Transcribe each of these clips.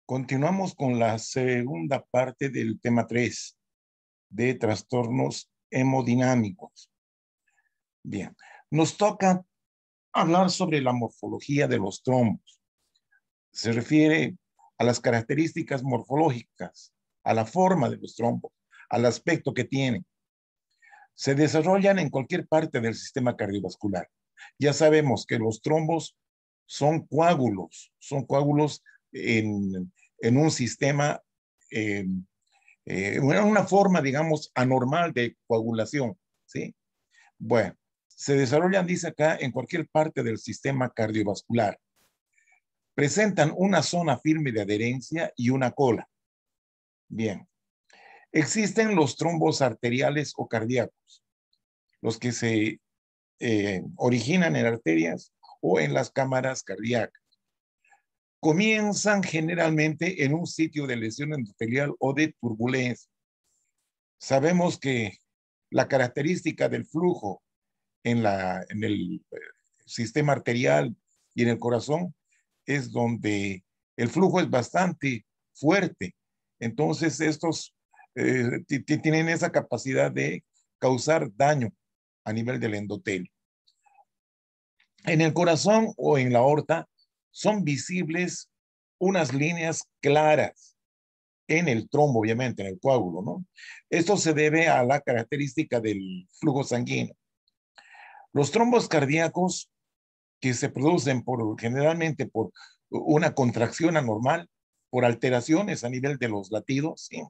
Continuamos con la segunda parte del tema 3 de trastornos hemodinámicos. Bien, nos toca hablar sobre la morfología de los trombos. Se refiere a las características morfológicas, a la forma de los trombos, al aspecto que tienen. Se desarrollan en cualquier parte del sistema cardiovascular. Ya sabemos que los trombos son coágulos en un sistema, eh, una forma, digamos, anormal de coagulación, ¿sí? Bueno, se desarrollan, dice acá, en cualquier parte del sistema cardiovascular. Presentan una zona firme de adherencia y una cola. Bien, existen los trombos arteriales o cardíacos, los que se originan en arterias o en las cámaras cardíacas. Comienzan generalmente en un sitio de lesión endotelial o de turbulencia. Sabemos que la característica del flujo en el sistema arterial y en el corazón es donde el flujo es bastante fuerte. Entonces, estos tienen esa capacidad de causar daño a nivel del endotelio. En el corazón o en la aorta son visibles unas líneas claras en el trombo, obviamente, en el coágulo, ¿no? Esto se debe a la característica del flujo sanguíneo. Los trombos cardíacos que se producen generalmente por una contracción anormal, por alteraciones a nivel de los latidos, ¿sí?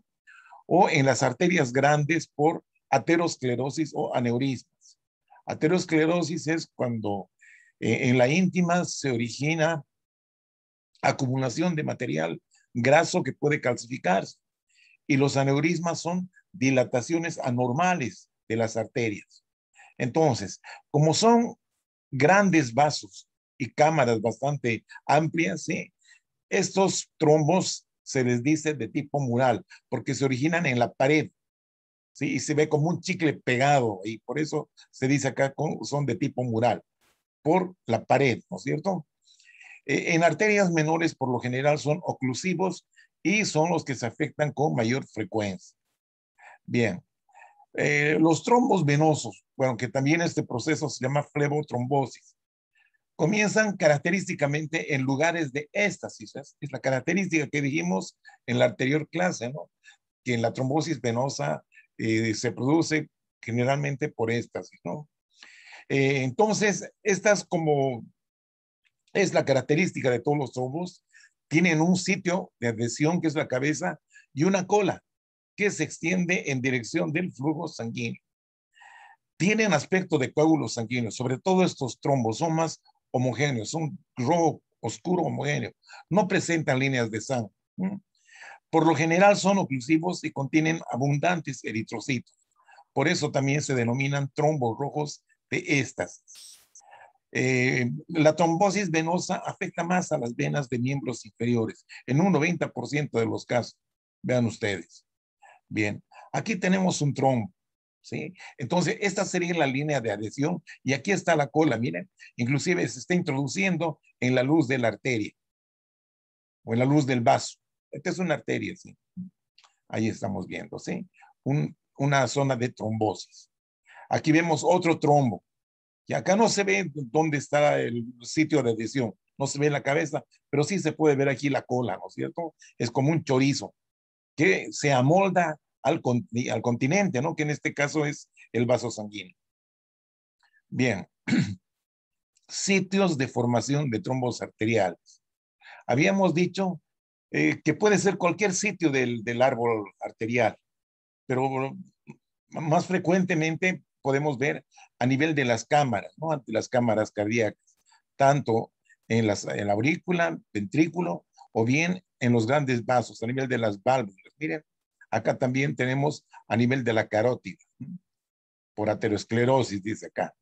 O en las arterias grandes por aterosclerosis o aneurismas. Aterosclerosis es cuando en la íntima se origina acumulación de material graso que puede calcificarse. Y los aneurismas son dilataciones anormales de las arterias. Entonces, como son grandes vasos y cámaras bastante amplias, ¿sí? Estos trombos se les dice de tipo mural, porque se originan en la pared, ¿sí? Y se ve como un chicle pegado, y por eso se dice acá son de tipo mural, por la pared, ¿no es cierto? En arterias menores, por lo general, son oclusivos y son los que se afectan con mayor frecuencia. Bien, los trombos venosos, bueno, que también este proceso se llama flebotrombosis, comienzan característicamente en lugares de éstasis. Es la característica que dijimos en la anterior clase, ¿no? Que en la trombosis venosa se produce generalmente por éstasis, ¿no? Entonces, estas como es la característica de todos los trombos, tienen un sitio de adhesión que es la cabeza y una cola que se extiende en dirección del flujo sanguíneo. Tienen aspecto de coágulos sanguíneos, sobre todo estos trombos son más homogéneos, son rojo oscuro homogéneo, no presentan líneas de sangre. Por lo general son oclusivos y contienen abundantes eritrocitos. Por eso también se denominan trombos rojos de éstasis. La trombosis venosa afecta más a las venas de miembros inferiores, en un 90% de los casos. Vean ustedes. Bien, aquí tenemos un trombo, ¿sí? Entonces, esta sería la línea de adhesión y aquí está la cola, miren, inclusive se está introduciendo en la luz de la arteria o en la luz del vaso. Esta es una arteria, ¿sí? Ahí estamos viendo, ¿sí? Una zona de trombosis. Aquí vemos otro trombo. Y acá no se ve dónde está el sitio de adhesión, no se ve la cabeza, pero sí se puede ver aquí la cola, ¿no es cierto? Es como un chorizo que se amolda al continente, ¿no? Que en este caso es el vaso sanguíneo. Bien, sitios de formación de trombos arteriales. Habíamos dicho que puede ser cualquier sitio del árbol arterial, pero más frecuentemente podemos ver a nivel de las cámaras, ¿no? Ante las cámaras cardíacas, tanto en la aurícula, ventrículo, o bien en los grandes vasos, a nivel de las válvulas. Miren, acá también tenemos a nivel de la carótida, por aterosclerosis, dice acá.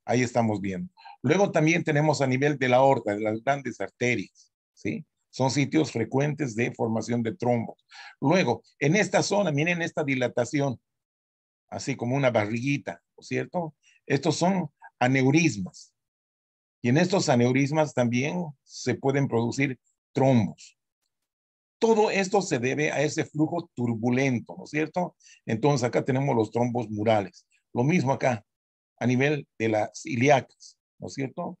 Ahí estamos viendo. Luego también tenemos a nivel de la aorta, de las grandes arterias, ¿sí? Son sitios frecuentes de formación de trombos. Luego, en esta zona, miren esta dilatación, así como una barriguita, ¿no es cierto? Estos son aneurismas. Y en estos aneurismas también se pueden producir trombos. Todo esto se debe a ese flujo turbulento, ¿no es cierto? Entonces acá tenemos los trombos murales. Lo mismo acá, a nivel de las ilíacas, ¿no es cierto?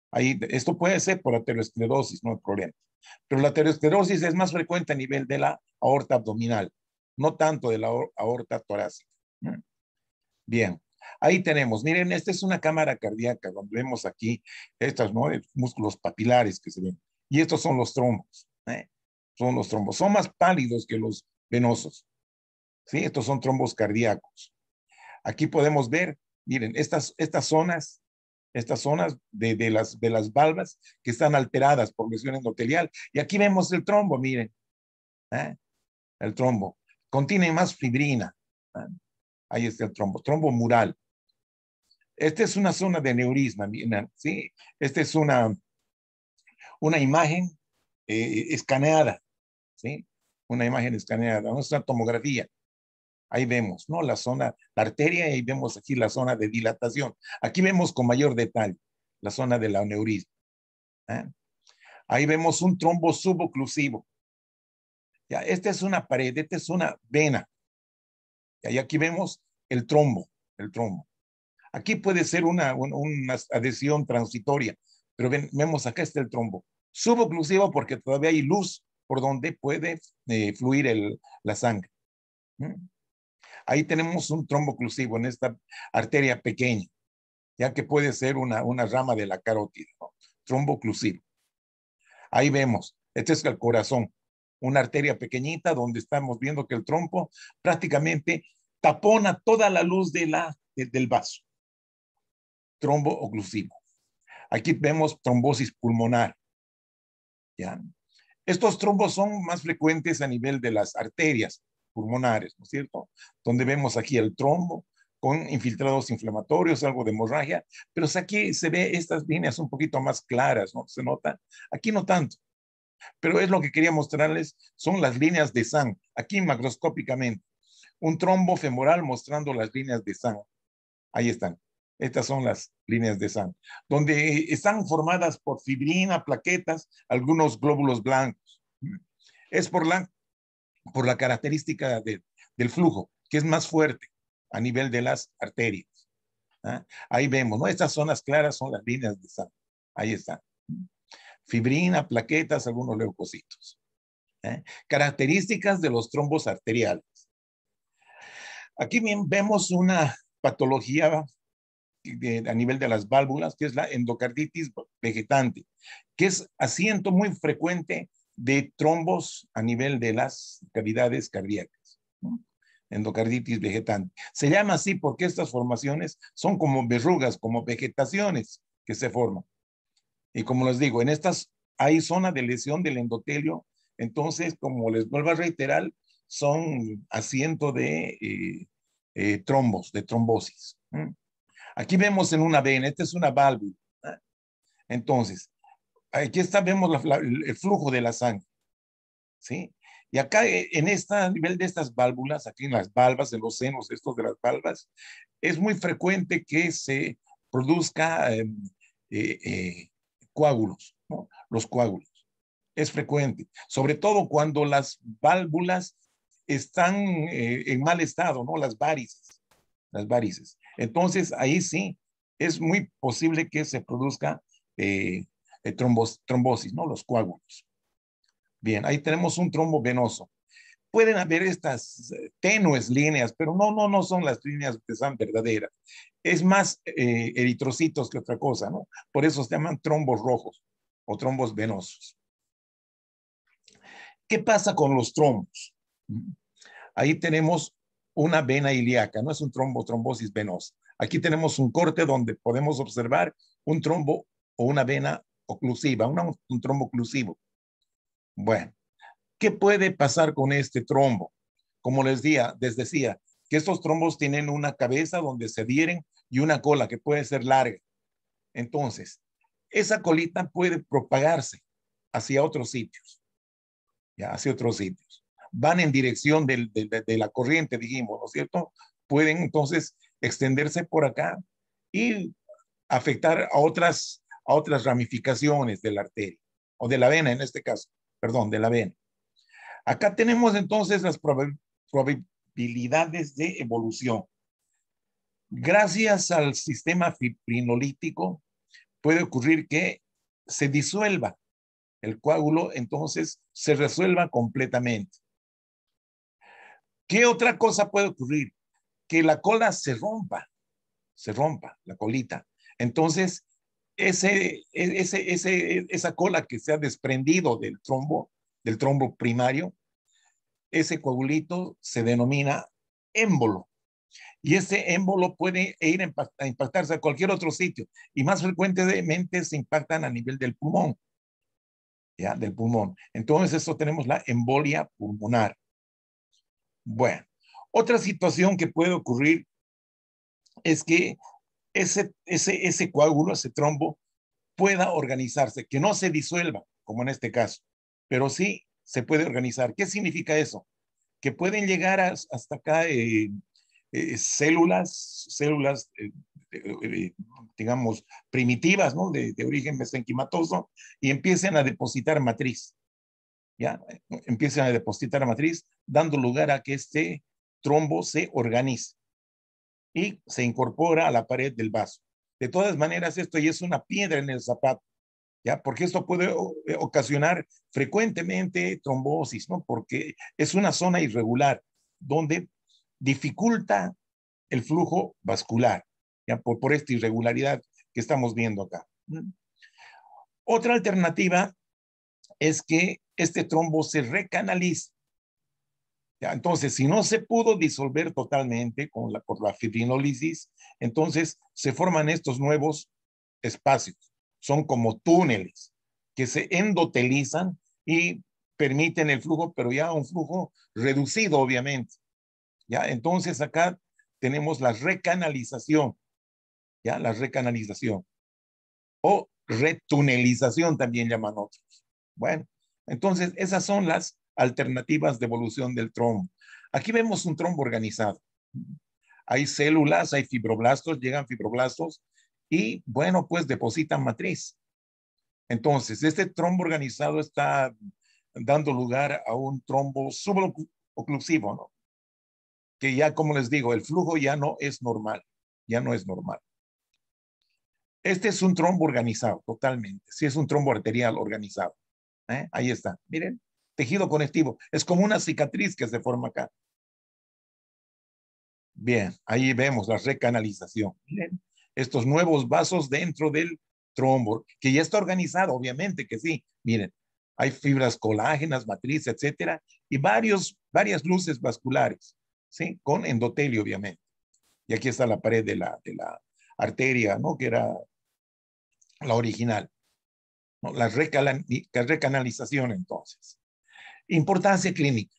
Ahí, esto puede ser por aterosclerosis, no hay problema. Pero la aterosclerosis es más frecuente a nivel de la aorta abdominal, no tanto de la aorta torácica. Bien, ahí tenemos, miren, esta es una cámara cardíaca donde vemos aquí estos, ¿no? Músculos papilares que se ven. Y estos son los trombos, ¿eh? Son los trombos. Son más pálidos que los venosos, ¿sí? Estos son trombos cardíacos. Aquí podemos ver, miren, estas zonas de las valvas que están alteradas por lesión endotelial. Y aquí vemos el trombo, miren, ¿eh? El trombo. Contiene más fibrina. ¿Eh? Ahí está el trombo, trombo mural. Esta es una zona de aneurisma, miren, ¿sí? Esta es una imagen escaneada, ¿sí? Una imagen escaneada, no es una tomografía. Ahí vemos, ¿no? La zona, la arteria, y vemos aquí la zona de dilatación. Aquí vemos con mayor detalle la zona del aneurisma. ¿Eh? Ahí vemos un trombo suboclusivo. Ya, esta es una pared, esta es una vena. Y aquí vemos el trombo, el trombo. Aquí puede ser una adhesión transitoria, pero vemos acá está el trombo. Suboclusivo porque todavía hay luz por donde puede fluir la sangre. ¿Mm? Ahí tenemos un trombo oclusivo en esta arteria pequeña, ya que puede ser una rama de la carótida, ¿no? Trombo oclusivo. Ahí vemos, este es el corazón, una arteria pequeñita donde estamos viendo que el trombo prácticamente tapona toda la luz del vaso. Trombo oclusivo. Aquí vemos trombosis pulmonar. ¿Ya? Estos trombos son más frecuentes a nivel de las arterias pulmonares, ¿no es cierto? Donde vemos aquí el trombo con infiltrados inflamatorios, algo de hemorragia, pero aquí se ve estas líneas un poquito más claras, ¿no? Se nota. Aquí no tanto, pero es lo que quería mostrarles, son las líneas de sangre, aquí macroscópicamente. Un trombo femoral mostrando las líneas de sangre. Ahí están. Estas son las líneas de sangre, donde están formadas por fibrina, plaquetas, algunos glóbulos blancos. Es por la característica del flujo, que es más fuerte a nivel de las arterias. ¿Ah? Ahí vemos, ¿no? Estas zonas claras son las líneas de sangre. Ahí están. Fibrina, plaquetas, algunos leucocitos. ¿Eh? Características de los trombos arteriales. Aquí bien vemos una patología a nivel de las válvulas, que es la endocarditis vegetante, que es asiento muy frecuente de trombos a nivel de las cavidades cardíacas, ¿no? Endocarditis vegetante. Se llama así porque estas formaciones son como verrugas, como vegetaciones que se forman. Y como les digo, en estas hay zona de lesión del endotelio, entonces, como les vuelvo a reiterar, son asiento de trombos, de trombosis. Aquí vemos en una vena, esta es una válvula. Entonces, aquí está, vemos el flujo de la sangre, ¿sí? Y acá en este nivel de estas válvulas, aquí en las valvas, en los senos estos de las valvas, es muy frecuente que se produzca coágulos, ¿no? Los coágulos. Es frecuente, sobre todo cuando las válvulas están en mal estado, ¿no? Las varices, las varices. Entonces, ahí sí, es muy posible que se produzca trombosis, ¿no? Los coágulos. Bien, ahí tenemos un trombo venoso. Pueden haber estas tenues líneas, pero no son las líneas que son verdaderas. Es más eritrocitos que otra cosa, ¿no? Por eso se llaman trombos rojos o trombos venosos. ¿Qué pasa con los trombos? Ahí tenemos una vena ilíaca, no es un trombosis venosa. Aquí tenemos un corte donde podemos observar un trombo o una vena oclusiva, un trombo oclusivo. Bueno, ¿qué puede pasar con este trombo? Como les decía, que estos trombos tienen una cabeza donde se adhieren y una cola que puede ser larga. Entonces, esa colita puede propagarse hacia otros sitios, ya, hacia otros sitios. Van en dirección de la corriente, dijimos, ¿no es cierto? Pueden entonces extenderse por acá y afectar a otras ramificaciones de la arteria, o de la vena en este caso, perdón, de la vena. Acá tenemos entonces las probabilidades de evolución. Gracias al sistema fibrinolítico puede ocurrir que se disuelva el coágulo, entonces se resuelva completamente. ¿Qué otra cosa puede ocurrir? Que la cola se rompa la colita. Entonces, esa cola que se ha desprendido del trombo primario, ese coagulito se denomina émbolo. Y ese émbolo puede ir a impactarse a cualquier otro sitio. Y más frecuentemente se impactan a nivel del pulmón, ¿ya? Del pulmón. Entonces, eso tenemos la embolia pulmonar. Bueno, otra situación que puede ocurrir es que ese coágulo, ese trombo, pueda organizarse, que no se disuelva, como en este caso, pero sí se puede organizar. ¿Qué significa eso? Que pueden llegar hasta acá células digamos, primitivas, ¿no? De origen mesenquimatoso, y empiecen a depositar matriz, ¿ya? Empiezan a depositar matriz, dando lugar a que este trombo se organice y se incorpora a la pared del vaso. De todas maneras, esto ya es una piedra en el zapato, ¿ya? Porque esto puede ocasionar frecuentemente trombosis, ¿no? Porque es una zona irregular donde dificulta el flujo vascular, ¿ya? Por esta irregularidad que estamos viendo acá. Otra alternativa es que este trombo se recanalice. ¿Ya? Entonces, si no se pudo disolver totalmente por la fibrinólisis, entonces se forman estos nuevos espacios. Son como túneles que se endotelizan y permiten el flujo, pero ya un flujo reducido, obviamente. ¿Ya? Entonces acá tenemos la recanalización, ¿ya? La recanalización o retunelización también llaman otros. Bueno, entonces esas son las alternativas de evolución del trombo. Aquí vemos un trombo organizado. Hay células, hay fibroblastos, llegan fibroblastos y bueno, pues depositan matriz. Entonces, este trombo organizado está dando lugar a un trombo suboclusivo, ¿no? Que ya, como les digo, el flujo ya no es normal, ya no es normal. Este es un trombo organizado, totalmente. Sí, es un trombo arterial organizado. Ahí está, miren, tejido conectivo. Es como una cicatriz que se forma acá. Bien, ahí vemos la recanalización. Miren, estos nuevos vasos dentro del trombo, que ya está organizado, obviamente que sí. Miren, hay fibras colágenas, matriz, etcétera, y varias luces vasculares, ¿sí? Con endotelio, obviamente. Y aquí está la pared de la arteria, ¿no? Que era la original, ¿no? La recanalización, entonces. Importancia clínica.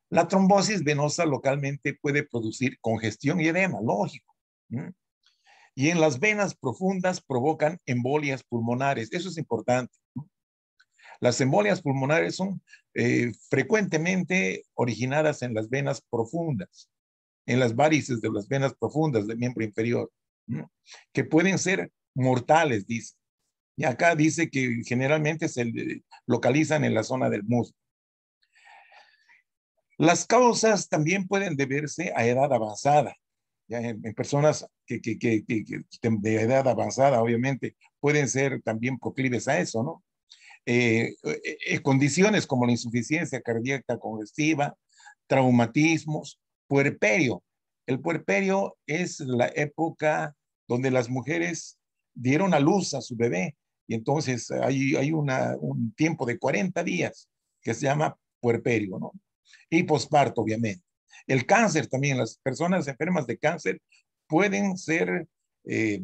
La trombosis venosa localmente puede producir congestión y edema, lógico. Y en las venas profundas provocan embolias pulmonares. Eso es importante. Las embolias pulmonares son frecuentemente originadas en las venas profundas, en las varices de las venas profundas del miembro inferior, que pueden ser mortales, dice. Y acá dice que generalmente se localizan en la zona del muslo. Las causas también pueden deberse a edad avanzada. Ya en personas que de edad avanzada, obviamente, pueden ser también proclives a eso, ¿no? Condiciones como la insuficiencia cardíaca congestiva, traumatismos, puerperio. El puerperio es la época donde las mujeres dieron a luz a su bebé y entonces hay un tiempo de 40 días que se llama puerperio, ¿no? Y posparto, obviamente. El cáncer también, las personas enfermas de cáncer pueden ser eh,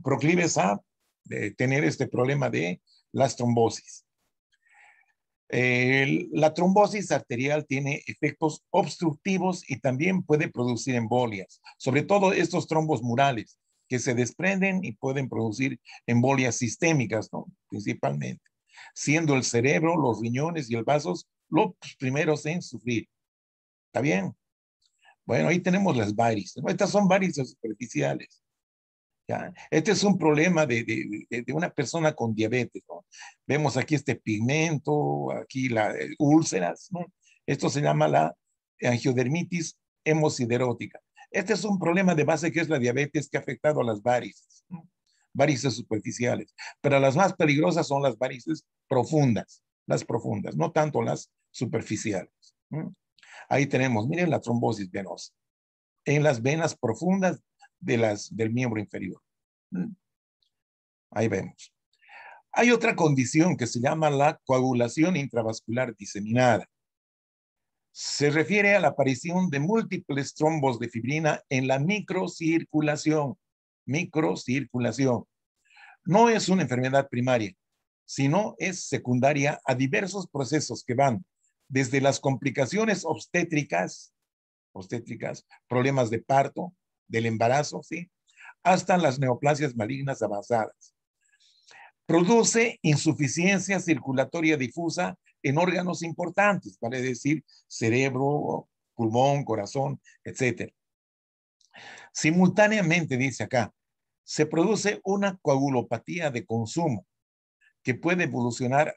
proclives a tener este problema de las trombosis. La trombosis arterial tiene efectos obstructivos y también puede producir embolias, sobre todo estos trombos murales que se desprenden y pueden producir embolias sistémicas, ¿no? Principalmente, siendo el cerebro, los riñones y el vasos los primeros en sufrir. ¿Está bien? Bueno, ahí tenemos las varices, ¿no? Estas son varices superficiales. ¿Ya? Este es un problema de una persona con diabetes, ¿no? Vemos aquí este pigmento, aquí las úlceras, ¿no? Esto se llama la angiodermitis hemosiderótica. Este es un problema de base que es la diabetes que ha afectado a las varices, ¿no? Varices superficiales, pero las más peligrosas son las varices profundas, no tanto las superficiales, ¿no? Ahí tenemos, miren la trombosis venosa en las venas profundas del miembro inferior. Ahí vemos. Hay otra condición que se llama la coagulación intravascular diseminada. Se refiere a la aparición de múltiples trombos de fibrina en la microcirculación. Microcirculación. No es una enfermedad primaria, sino es secundaria a diversos procesos que van desde las complicaciones obstétricas, problemas de parto, del embarazo, ¿sí? Hasta las neoplasias malignas avanzadas. Produce insuficiencia circulatoria difusa en órganos importantes, vale decir, cerebro, pulmón, corazón, etc. Simultáneamente, dice acá, se produce una coagulopatía de consumo que puede evolucionar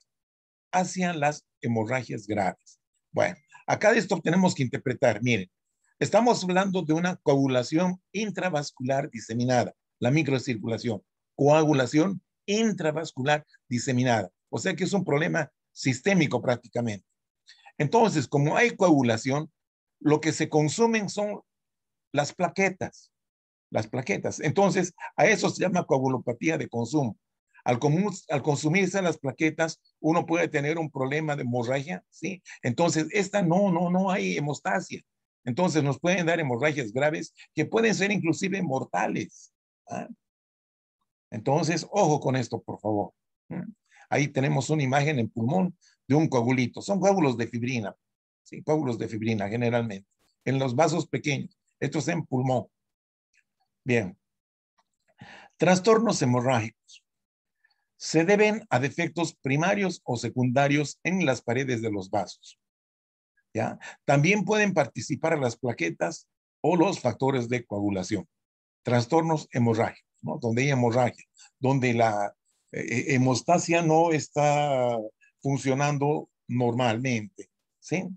hacia las hemorragias graves. Bueno, acá de esto tenemos que interpretar, miren, estamos hablando de una coagulación intravascular diseminada, la microcirculación, coagulación intravascular diseminada, o sea que es un problema sistémico prácticamente. Entonces, como hay coagulación, lo que se consumen son las plaquetas, Entonces, a eso se llama coagulopatía de consumo. Al consumirse las plaquetas, uno puede tener un problema de hemorragia, ¿sí? Entonces, no hay hemostasia. Entonces, nos pueden dar hemorragias graves que pueden ser inclusive mortales. ¿Ah? Entonces, ojo con esto, por favor. Ahí tenemos una imagen en pulmón de un coagulito. Son coágulos de fibrina, ¿sí? Coágulos de fibrina generalmente, en los vasos pequeños. Esto es en pulmón. Bien. Trastornos hemorrágicos. Se deben a defectos primarios o secundarios en las paredes de los vasos. ¿Ya? También pueden participar las plaquetas o los factores de coagulación. Trastornos hemorrágicos, ¿no? Donde hay hemorragia, donde la hemostasia no está funcionando normalmente, ¿sí?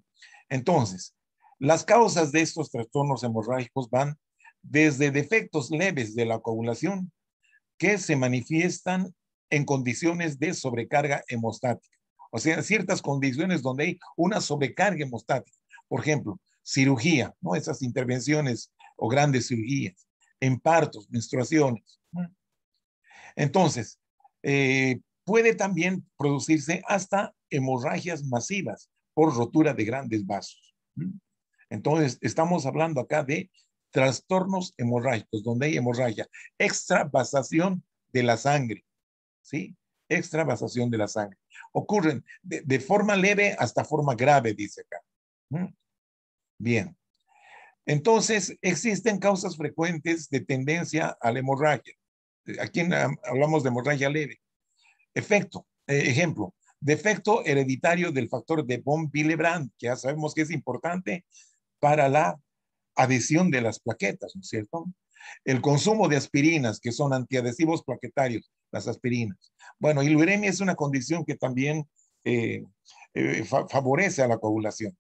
Entonces, las causas de estos trastornos hemorrágicos van desde defectos leves de la coagulación que se manifiestan en condiciones de sobrecarga hemostática. O sea, ciertas condiciones donde hay una sobrecarga hemostática. Por ejemplo, cirugía, ¿no? Esas intervenciones o grandes cirugías, en partos, menstruaciones. Entonces, puede también producirse hasta hemorragias masivas por rotura de grandes vasos. Entonces, estamos hablando acá de trastornos hemorrágicos, donde hay hemorragia, extravasación de la sangre, ¿sí? Extravasación de la sangre. Ocurren de forma leve hasta forma grave, dice acá. Bien. Entonces, existen causas frecuentes de tendencia a la hemorragia. Aquí hablamos de hemorragia leve. Ejemplo, defecto hereditario del factor de von Willebrand, que ya sabemos que es importante para la adhesión de las plaquetas, ¿no es cierto? El consumo de aspirinas, que son antiadhesivos plaquetarios, las aspirinas. Bueno, y la uremia es una condición que también favorece a la coagulación.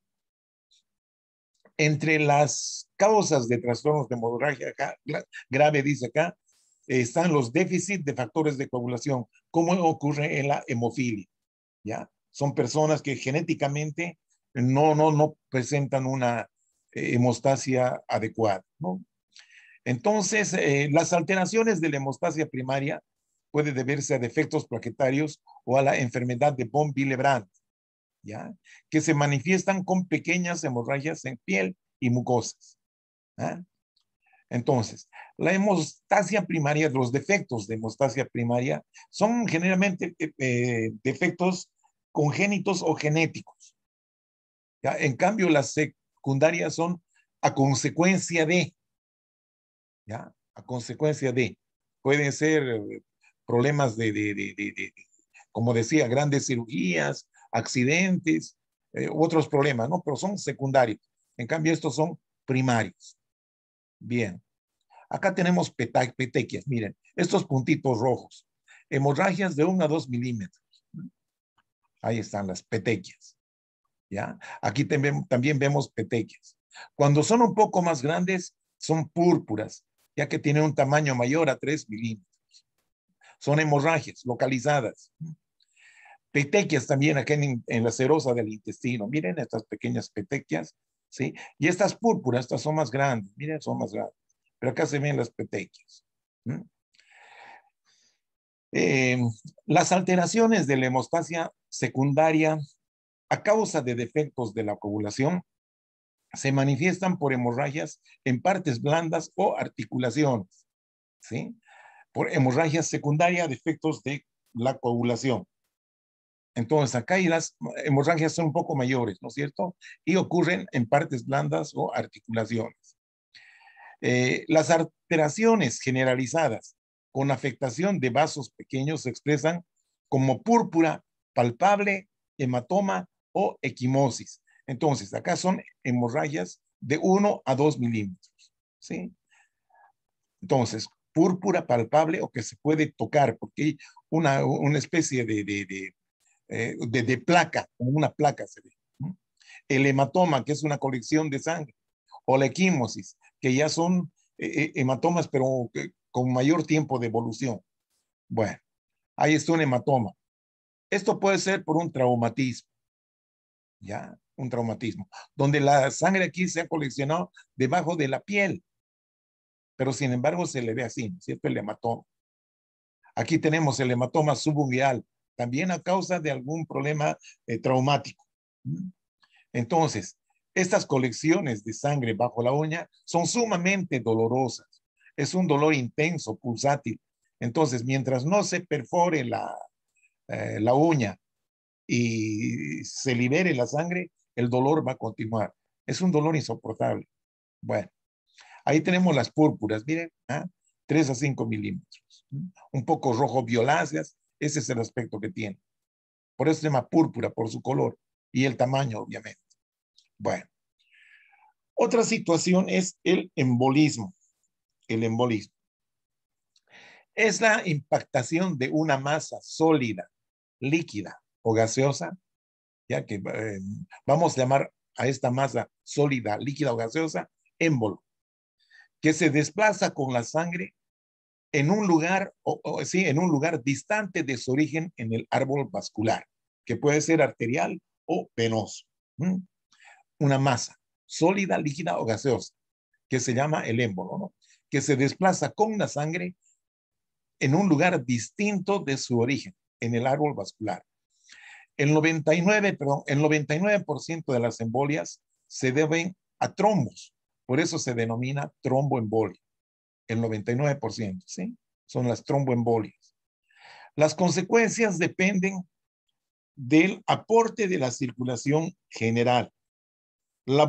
Entre las causas de trastornos de hemorragia grave, dice acá, están los déficits de factores de coagulación, como ocurre en la hemofilia, ¿ya? Son personas que genéticamente no presentan una hemostasia adecuada, ¿no? Entonces, las alteraciones de la hemostasia primaria puede deberse a defectos plaquetarios o a la enfermedad de von Willebrand, ¿ya? Que se manifiestan con pequeñas hemorragias en piel y mucosas. ¿Ya? Entonces, la hemostasia primaria, los defectos de hemostasia primaria son generalmente defectos congénitos o genéticos. ¿Ya? En cambio, las secundarias son a consecuencia de, ¿ya? A consecuencia de, pueden ser problemas como decía, grandes cirugías, accidentes, otros problemas, ¿no? Pero son secundarios. En cambio, estos son primarios. Bien. Acá tenemos petequias, miren, estos puntitos rojos, hemorragias de 1 a 2 milímetros. Ahí están las petequias. ¿Ya? Aquí también vemos petequias. Cuando son un poco más grandes, son púrpuras, ya que tienen un tamaño mayor a 3 milímetros. Son hemorragias localizadas. Petequias también aquí en la serosa del intestino. Miren estas pequeñas petequias, ¿sí? Y estas púrpuras, estas son más grandes. Miren, son más grandes. Pero acá se ven las petequias. ¿Mm? Eh, las alteraciones de la hemostasia secundaria a causa de defectos de la coagulación se manifiestan por hemorragias en partes blandas o articulaciones, ¿sí? Por hemorragia secundaria, defectos de la coagulación. Entonces, acá y las hemorragias son un poco mayores, ¿no es cierto? Y ocurren en partes blandas o articulaciones. Las alteraciones generalizadas con afectación de vasos pequeños se expresan como púrpura palpable, hematoma o equimosis. Entonces, acá son hemorragias de 1 a 2 milímetros, ¿sí? Entonces, púrpura palpable o que se puede tocar, porque hay una especie de placa, como una placa se ve, ¿no? El hematoma, que es una colección de sangre, o la equimosis, que ya son hematomas, pero con mayor tiempo de evolución. Bueno, ahí está un hematoma. Esto puede ser por un traumatismo, ¿ya? Un traumatismo, donde la sangre aquí se ha coleccionado debajo de la piel, pero sin embargo se le ve así, ¿no es cierto? El hematoma. Aquí tenemos el hematoma subungueal, también a causa de algún problema traumático. Entonces, estas colecciones de sangre bajo la uña son sumamente dolorosas. Es un dolor intenso, pulsátil. Entonces, mientras no se perfore la uña y se libere la sangre, el dolor va a continuar. Es un dolor insoportable. Bueno, ahí tenemos las púrpuras, miren, ¿ah? 3 a 5 milímetros. Un poco rojo violáceas, ese es el aspecto que tiene. Por eso se llama púrpura, por su color y el tamaño, obviamente. Bueno, otra situación es el embolismo. El embolismo es la impactación de una masa sólida, líquida o gaseosa, ya que vamos a llamar a esta masa sólida, líquida o gaseosa, émbolo, que se desplaza con la sangre en un lugar, sí, en un lugar distante de su origen en el árbol vascular, que puede ser arterial o venoso. ¿Mm? Una masa sólida, líquida o gaseosa, que se llama el émbolo, ¿no? Que se desplaza con la sangre en un lugar distinto de su origen, en el árbol vascular. El 99% de las embolias se deben a trombos, por eso se denomina tromboembolia. El 99%, ¿sí? Son las tromboembolias. Las consecuencias dependen del aporte de la circulación general, la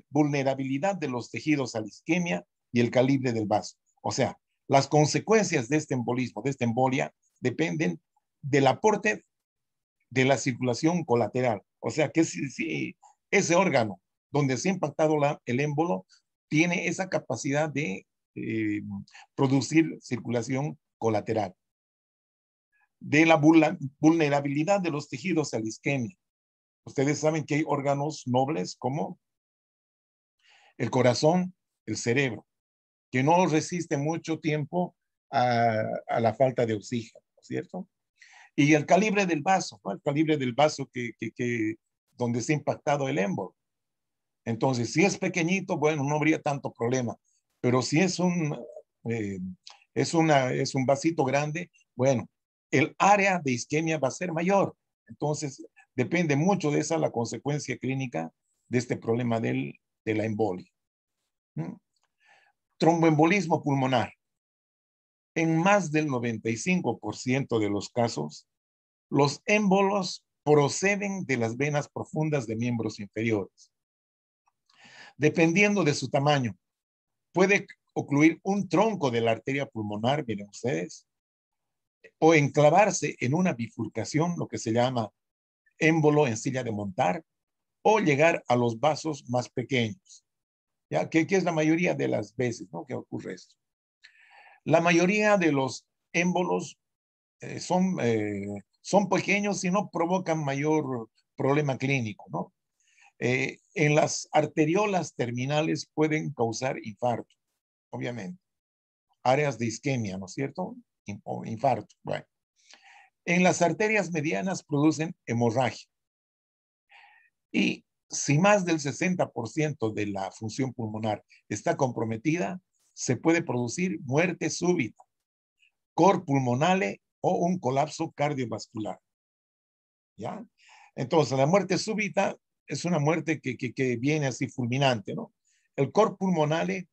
vulnerabilidad de los tejidos a la isquemia y el calibre del vaso. O sea, las consecuencias de este embolismo, de esta embolia, dependen del aporte de la circulación colateral. O sea, que si ese órgano donde se ha impactado el émbolo tiene esa capacidad de producir circulación colateral. De la vulnerabilidad de los tejidos a la isquemia. Ustedes saben que hay órganos nobles como el corazón, el cerebro, que no resiste mucho tiempo a la falta de oxígeno, ¿cierto? Y el calibre del vaso, ¿no? El calibre del vaso donde se ha impactado el émbolo. Entonces, si es pequeñito, bueno, no habría tanto problema, pero si eh, es un vasito grande, bueno, el área de isquemia va a ser mayor. Entonces, depende mucho de esa la consecuencia clínica de este problema de la embolia. ¿Mm? Tromboembolismo pulmonar. En más del 95% de los casos, los émbolos proceden de las venas profundas de miembros inferiores. Dependiendo de su tamaño, puede ocluir un tronco de la arteria pulmonar, miren ustedes, o enclavarse en una bifurcación, lo que se llama émbolo en silla de montar, o llegar a los vasos más pequeños, ¿ya? Que es la mayoría de las veces, ¿no? Que ocurre esto. La mayoría de los émbolos son pequeños y no provocan mayor problema clínico, ¿no? En las arteriolas terminales pueden causar infarto, obviamente. Áreas de isquemia, ¿no es cierto? O infarto. Bueno. En las arterias medianas producen hemorragia. Y si más del 60% de la función pulmonar está comprometida, se puede producir muerte súbita, cor pulmonale o un colapso cardiovascular. ¿Ya? Entonces, la muerte súbita es una muerte que viene así fulminante, ¿no? El cor pulmonale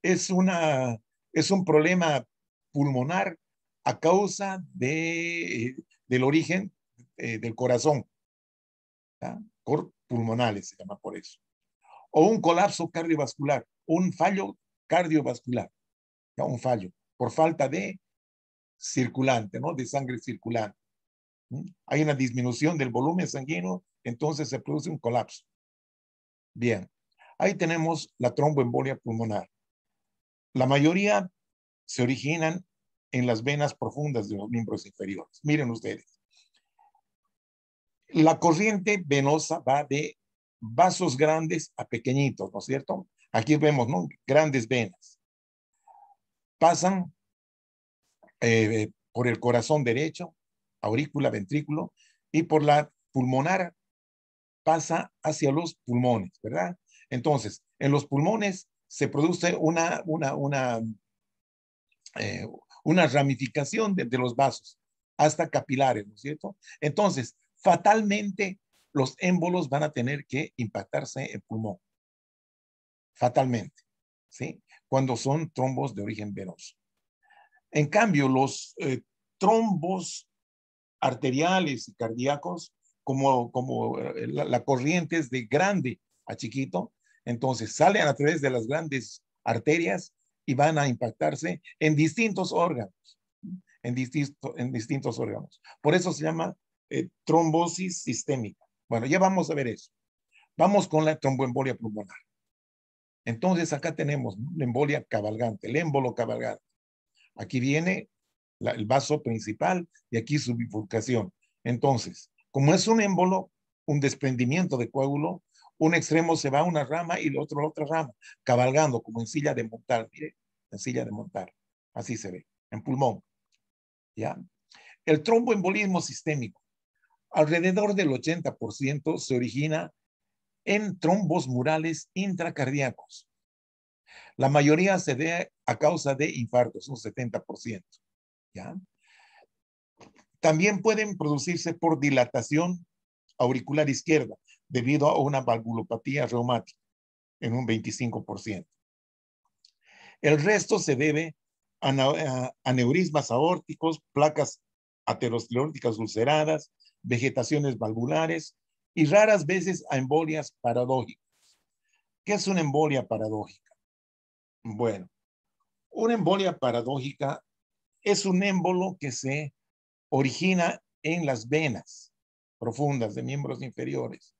es un problema pulmonar a causa del origen del corazón. ¿Ya? Cor pulmonale se llama por eso. O un colapso cardiovascular, un fallo cardiovascular, ¿ya? Un fallo por falta de circulante, ¿no? De sangre circulante. Hay una disminución del volumen sanguíneo, entonces se produce un colapso. Bien, ahí tenemos la tromboembolia pulmonar. La mayoría se originan en las venas profundas de los miembros inferiores. Miren ustedes, la corriente venosa va de vasos grandes a pequeñitos, ¿no es cierto? Aquí vemos, ¿no? Grandes venas. Pasan por el corazón derecho, aurícula, ventrículo, y por la pulmonar pasa hacia los pulmones, ¿verdad? Entonces, en los pulmones se produce una ramificación de los vasos hasta capilares, ¿no es cierto? Entonces, fatalmente, los émbolos van a tener que impactarse en pulmón, fatalmente, ¿sí? Cuando son trombos de origen venoso. En cambio, los trombos arteriales y cardíacos, como la corriente es de grande a chiquito, entonces salen a través de las grandes arterias y van a impactarse en distintos órganos, en distintos órganos. Por eso se llama trombosis sistémica. Bueno, ya vamos a ver eso. Vamos con la tromboembolia pulmonar. Entonces acá tenemos, ¿no?, la embolia cabalgante, el émbolo cabalgante. Aquí viene el vaso principal y aquí su bifurcación. Entonces, como es un émbolo, un desprendimiento de coágulo, un extremo se va a una rama y el otro a otra rama, cabalgando como en silla de montar, mire, en silla de montar. Así se ve, en pulmón. ¿Ya? El tromboembolismo sistémico, alrededor del 80% se origina en trombos murales intracardíacos. La mayoría se debe a causa de infartos, un 70%. ¿Ya? También pueden producirse por dilatación auricular izquierda debido a una valvulopatía reumática en un 25%. El resto se debe a aneurismas aórticos, placas ateroscleróticas ulceradas, vegetaciones valvulares y raras veces a embolias paradójicas. ¿Qué es una embolia paradójica? Bueno, una embolia paradójica es un émbolo que se origina en las venas profundas de miembros inferiores,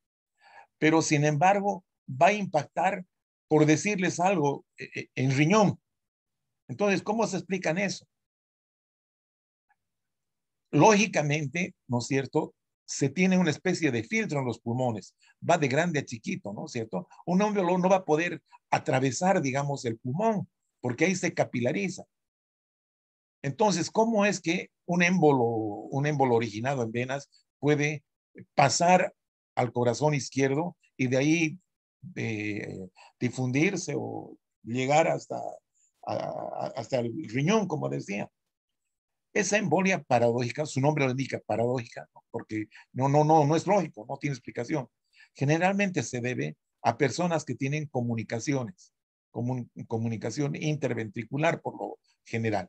pero sin embargo va a impactar, por decirles algo, en riñón. Entonces, ¿cómo se explican eso? Lógicamente, ¿no es cierto? Se tiene una especie de filtro en los pulmones, va de grande a chiquito, ¿no es cierto? Un émbolo no va a poder atravesar, digamos, el pulmón, porque ahí se capilariza. Entonces, ¿cómo es que un émbolo originado en venas puede pasar al corazón izquierdo y de ahí difundirse o llegar hasta el riñón, como decía? Esa embolia paradójica, su nombre lo indica, paradójica, ¿no? Porque no es lógico, no tiene explicación. Generalmente se debe a personas que tienen comunicación interventricular por lo general.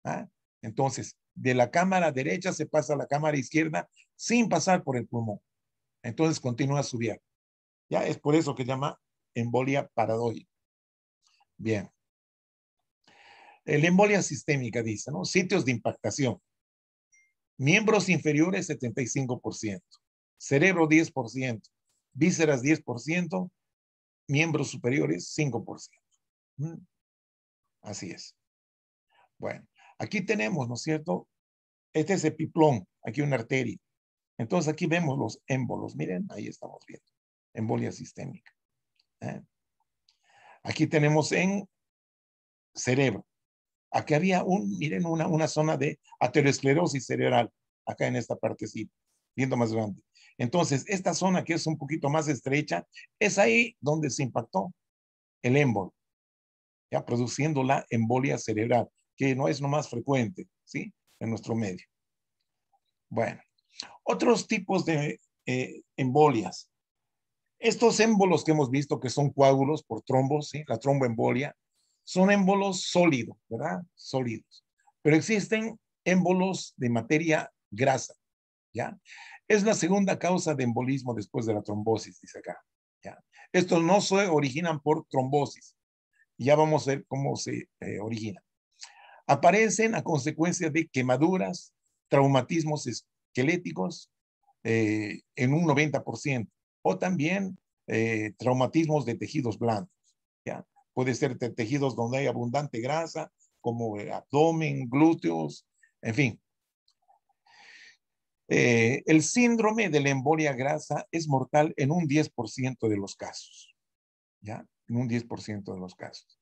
¿Ah? Entonces, de la cámara derecha se pasa a la cámara izquierda sin pasar por el pulmón. Entonces continúa su viaje. Ya es por eso que se llama embolia paradójica. Bien. La embolia sistémica dice, ¿no? Sitios de impactación. Miembros inferiores 75%, cerebro 10%, vísceras 10%, miembros superiores 5%. Así es. Bueno, aquí tenemos, ¿no es cierto? Este es epiplón. aquí una arteria. Entonces aquí vemos los émbolos. Miren, ahí estamos viendo. Embolia sistémica. ¿Eh? Aquí tenemos en cerebro. Aquí había miren, una zona de aterosclerosis cerebral, acá en esta partecita, viendo más grande. Entonces, esta zona que es un poquito más estrecha, es ahí donde se impactó el émbolo, ya produciendo la embolia cerebral, que no es lo más frecuente, ¿sí? En nuestro medio. Bueno, otros tipos de embolias. Estos émbolos que hemos visto que son coágulos por trombos, ¿sí? La tromboembolia, son émbolos sólidos, ¿verdad? Sólidos. Pero existen émbolos de materia grasa, ¿ya? Es la segunda causa de embolismo después de la trombosis, dice acá, ¿ya? Estos no se originan por trombosis. Ya vamos a ver cómo se originan. Aparecen a consecuencia de quemaduras, traumatismos esqueléticos en un 90%, o también traumatismos de tejidos blandos, ¿ya? Puede ser de tejidos donde hay abundante grasa, como abdomen, glúteos, en fin. El síndrome de la embolia grasa es mortal en un 10% de los casos, ¿ya? En un 10% de los casos.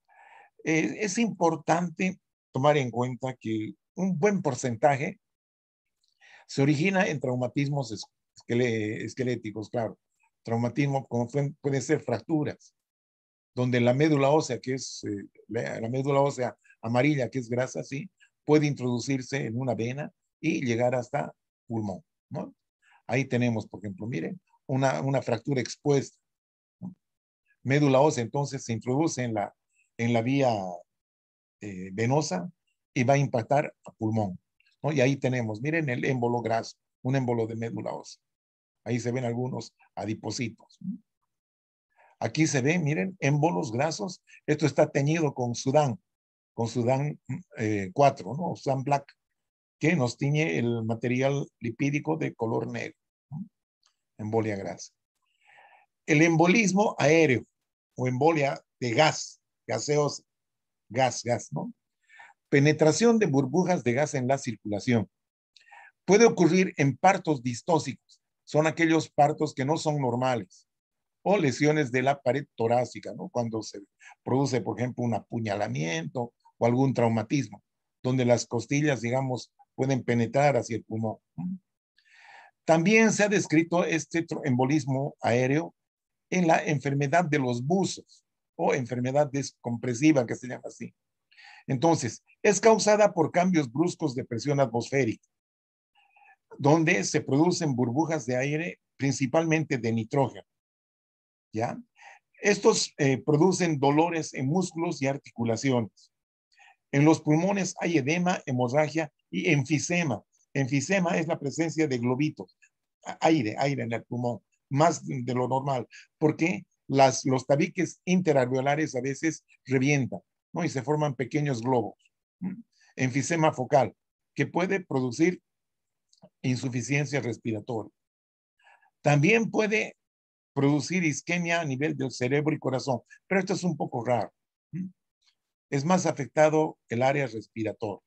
Es importante tomar en cuenta que un buen porcentaje se origina en traumatismos esqueléticos, claro. Traumatismo como pueden ser fracturas, donde la médula ósea, que es la médula ósea amarilla, que es grasa, sí, puede introducirse en una vena y llegar hasta pulmón, ¿no? Ahí tenemos, por ejemplo, miren, una fractura expuesta, ¿no? Médula ósea, entonces se introduce en la vía venosa y va a impactar a pulmón, ¿no? Y ahí tenemos, miren el émbolo graso, un émbolo de médula ósea. Ahí se ven algunos adipocitos, ¿no? Aquí se ven, miren, émbolos grasos. Esto está teñido con Sudán 4, ¿no? Sudán Black, que nos tiñe el material lipídico de color negro, ¿no? Embolia grasa. El embolismo aéreo o embolia de gas, gaseosa, gas, ¿no? Penetración de burbujas de gas en la circulación. Puede ocurrir en partos distóxicos. Son aquellos partos que no son normales. O lesiones de la pared torácica, ¿no? Cuando se produce, por ejemplo, un apuñalamiento o algún traumatismo, donde las costillas, digamos, pueden penetrar hacia el pulmón. También se ha descrito este embolismo aéreo en la enfermedad de los buzos o enfermedad descompresiva, que se llama así. Entonces, es causada por cambios bruscos de presión atmosférica, donde se producen burbujas de aire, principalmente de nitrógeno, ¿ya? Estos producen dolores en músculos y articulaciones. En los pulmones hay edema, hemorragia y enfisema. Enfisema es la presencia de globitos, aire en el pulmón, más de lo normal, porque los tabiques interalveolares a veces revientan, ¿no? Y se forman pequeños globos. Enfisema focal, que puede producir insuficiencia respiratoria. También puede producir isquemia a nivel del cerebro y corazón, pero esto es un poco raro. Es más afectado el área respiratoria.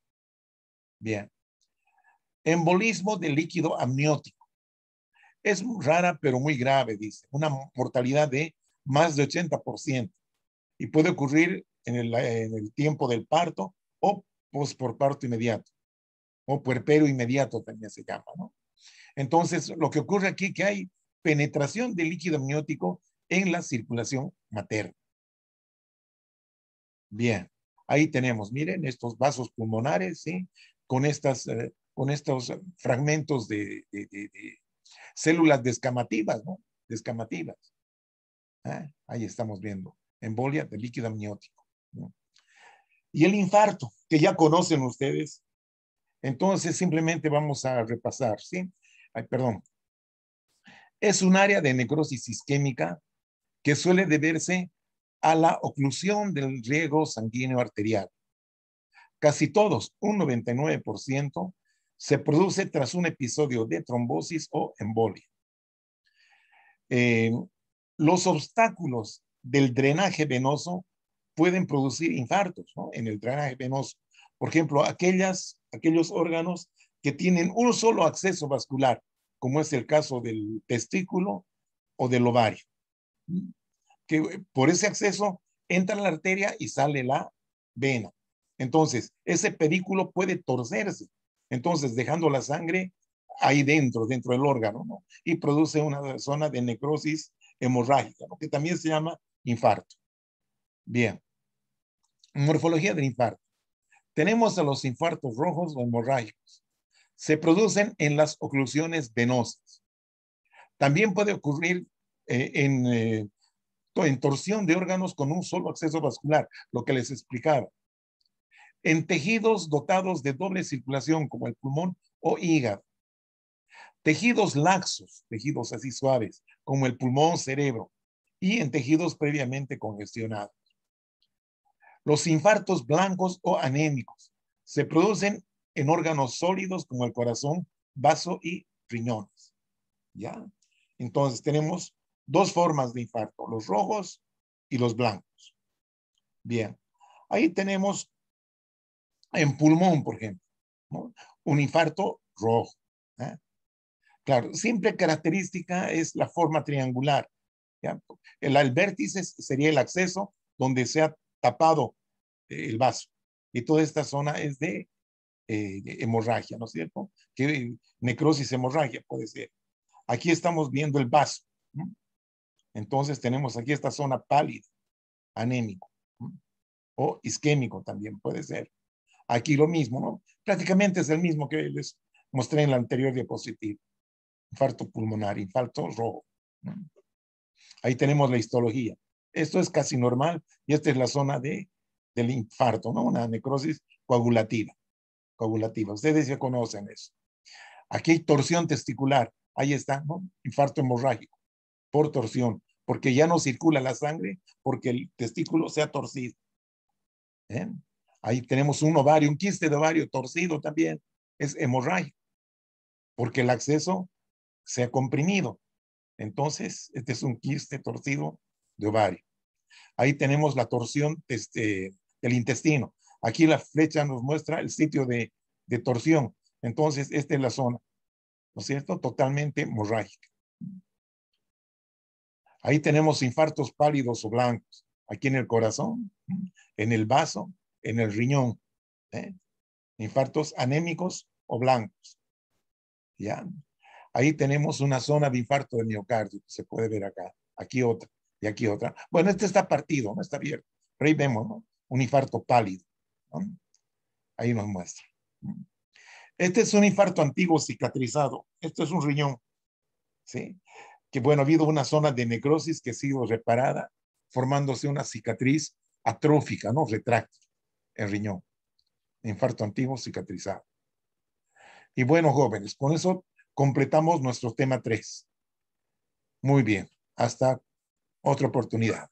Bien. Embolismo del líquido amniótico. Es rara, pero muy grave, dice. Una mortalidad de más de 80%. Y puede ocurrir en el tiempo del parto o posporparto inmediato. O puerperio inmediato también se llama, ¿no? Entonces, lo que ocurre aquí es que hay penetración del líquido amniótico en la circulación materna. Bien, ahí tenemos, miren, estos vasos pulmonares, ¿sí? Con estos fragmentos de células descamativas, ¿no? Descamativas. Ahí estamos viendo, embolia del líquido amniótico, ¿no? Y el infarto, que ya conocen ustedes. Entonces, simplemente vamos a repasar, ¿sí? Ay, perdón. Es un área de necrosis isquémica que suele deberse a la oclusión del riego sanguíneo arterial. Casi todos, un 99%, se produce tras un episodio de trombosis o embolia. Los obstáculos del drenaje venoso pueden producir infartos, ¿no? En el drenaje venoso. Por ejemplo, aquellos órganos que tienen un solo acceso vascular, como es el caso del testículo o del ovario, que por ese acceso entra la arteria y sale la vena. Entonces, ese pedículo puede torcerse, entonces dejando la sangre ahí dentro del órgano, ¿no? Y produce una zona de necrosis hemorrágica, ¿no? Que también se llama infarto. Bien, morfología del infarto. Tenemos a los infartos rojos o hemorrágicos. Se producen en las oclusiones venosas. También puede ocurrir en torsión de órganos con un solo acceso vascular, lo que les explicaba. En tejidos dotados de doble circulación, como el pulmón o hígado. Tejidos laxos, tejidos así suaves, como el pulmón, cerebro. Y en tejidos previamente congestionados. Los infartos blancos o anémicos se producen en órganos sólidos como el corazón, vaso y riñones. ¿Ya? Entonces tenemos dos formas de infarto, los rojos y los blancos. Bien, ahí tenemos en pulmón, por ejemplo, ¿no? Un infarto rojo. ¿Eh? Claro, simple característica es la forma triangular. ¿Ya? El vértice sería el acceso donde se ha tapado el vaso. Y toda esta zona es de hemorragia, ¿no es cierto? Que necrosis hemorragia puede ser. Aquí estamos viendo el vaso, ¿no? Entonces tenemos aquí esta zona pálida, anémico, ¿no? O isquémico también puede ser. Aquí lo mismo, ¿no? Prácticamente es el mismo que les mostré en la anterior diapositiva. Infarto pulmonar, infarto rojo, ¿no? Ahí tenemos la histología. Esto es casi normal y esta es la zona del infarto, ¿no? Una necrosis coagulativa. Ustedes ya conocen eso. Aquí hay torsión testicular. Ahí está, ¿no? Infarto hemorrágico por torsión, porque ya no circula la sangre porque el testículo se ha torcido. ¿Eh? Ahí tenemos un ovario, un quiste de ovario torcido también. Es hemorrágico porque el acceso se ha comprimido. Entonces, este es un quiste torcido de ovario. Ahí tenemos la torsión del intestino. Aquí la flecha nos muestra el sitio de torsión. Entonces, esta es la zona, ¿no es cierto? Totalmente hemorrágica. Ahí tenemos infartos pálidos o blancos. Aquí en el corazón, en el vaso, en el riñón. ¿Eh? Infartos anémicos o blancos. ¿Ya? Ahí tenemos una zona de infarto de miocardio, que se puede ver acá. Aquí otra y aquí otra. Bueno, este está partido, no está abierto. Pero ahí vemos, ¿no? Un infarto pálido, ¿no? Ahí nos muestra. Este es un infarto antiguo cicatrizado. Esto es un riñón, ¿sí? Que bueno, ha habido una zona de necrosis que ha sido reparada, formándose una cicatriz atrófica, ¿no? Retráctil, el riñón. Infarto antiguo cicatrizado. Y bueno, jóvenes, con eso completamos nuestro tema 3. Muy bien, hasta otra oportunidad.